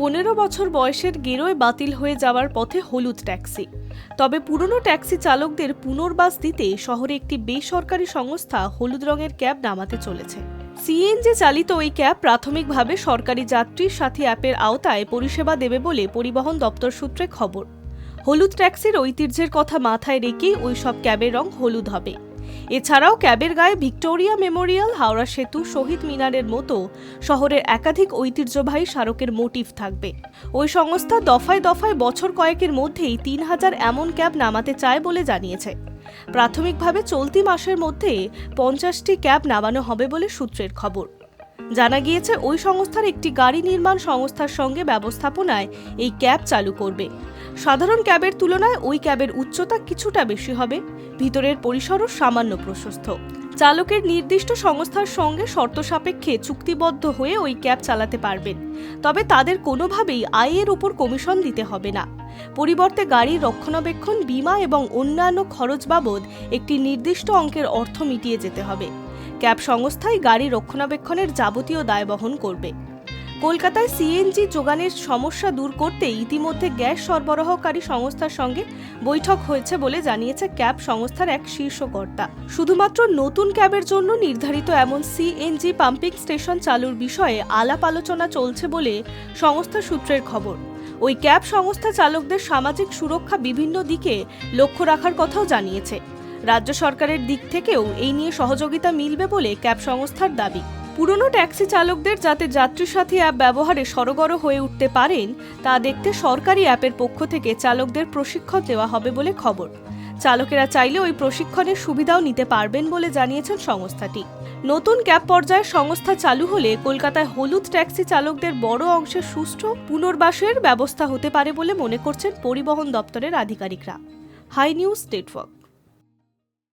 15 বছর বয়সের গেরোয় বাতিল হয়ে যাওয়ার পথে হলুদ ট্যাক্সি। তবে পুরনো ট্যাক্সি চালকদের পুনর্বাস দিতে শহরে একটি বেসরকারি সংস্থা হলুদ রঙের ক্যাব নামাতে চলেছে। সিএনজি চালিত ওই ক্যাব প্রাথমিকভাবে সরকারি যাত্রী সাথী অ্যাপের আওতায় পরিষেবা দেবে বলে পরিবহন দপ্তর সূত্রে খবর। হলুদ ট্যাক্সির ঐতিহ্যের কথা মাথায় রেখেই ওই সব ক্যাবের রং হলুদ হবে। এছাড়াও ক্যাবের গায়ে ভিক্টোরিয়া মেমোরিয়াল, হাওড়া সেতু, শহীদ মিনারের মতো শহরের একাধিক ঐতিহ্যবাহী স্মারকের মোটিভ থাকবে। ওই সংস্থা দফায় দফায় বছর কয়েকের মধ্যেই 3000 এমন ক্যাব নামাতে চায় বলে জানিয়েছে। প্রাথমিকভাবে চলতি মাসের মধ্যে 50টি ক্যাব নামানো হবে বলে সূত্রের খবর। জানা গিয়েছে ওই সংস্থার একটি গাড়ি নির্মাণ সংস্থার সঙ্গে ব্যবস্থাপনায় এই ক্যাব চালু করবে। সাধারণ ক্যাবের তুলনায় ওই ক্যাবের উচ্চতা কিছুটা বেশি হবে, ভিতরের পরিসরও সামান্য প্রশস্ত। চালকের নির্দিষ্ট সংস্থার সঙ্গে শর্ত সাপেক্ষে চুক্তিবদ্ধ হয়ে ওই ক্যাব চালাতে পারবেন, তবে তাদের কোনোভাবেই আয়ের উপর কমিশন দিতে হবে না। পরিবর্তে গাড়ির রক্ষণাবেক্ষণ, বীমা এবং অন্যান্য খরচ বাবদ একটি নির্দিষ্ট অঙ্কের অর্থ মিটিয়ে যেতে হবে। ক্যাব সংস্থাই গাড়ি রক্ষণাবেক্ষণের যাবতীয় দায় বহন করবে। কলকাতায় সিএনজি যোগানের সমস্যা দূর করতে ইতিমধ্যে গ্যাস সরবরাহকারী সংস্থার সঙ্গে বৈঠক হয়েছে বলে জানিয়েছে ক্যাব সংস্থার এক শীর্ষ কর্তা। শুধুমাত্র নতুন ক্যাবের জন্য নির্ধারিত এমন সিএনজি পাম্পিং স্টেশন চালুর বিষয়ে আলাপ আলোচনা চলছে বলে সংস্থা সূত্রের খবর। ওই ক্যাব সংস্থা চালকদের সামাজিক সুরক্ষা বিভিন্ন দিকে লক্ষ্য রাখার কথাও জানিয়েছে। রাজ্য সরকারের দিক থেকেও এই নিয়ে সহযোগিতা মিলবে বলে ক্যাব সংস্থার দাবি। পুরনো ট্যাক্সি চালকদের যাতে যাত্রী সাথী অ্যাপ ব্যবহারে সরগর হয়ে উঠতে পারেন তা দেখতে সরকারি অ্যাপের পক্ষ থেকে চালকদের প্রশিক্ষণ দেওয়া হবে বলে খবর। চালকেরা চাইলে ওই প্রশিক্ষণের সুবিধাও নিতে পারবেন বলে জানিয়েছেন সংস্থাটি। নতুন ক্যাব পর্যায়ের সংস্থা চালু হলে কলকাতায় হলুদ ট্যাক্সি চালকদের বড় অংশের সুষ্ঠু পুনর্বাসের ব্যবস্থা হতে পারে বলে মনে করছেন পরিবহন দপ্তরের আধিকারিকরা। Hi news network.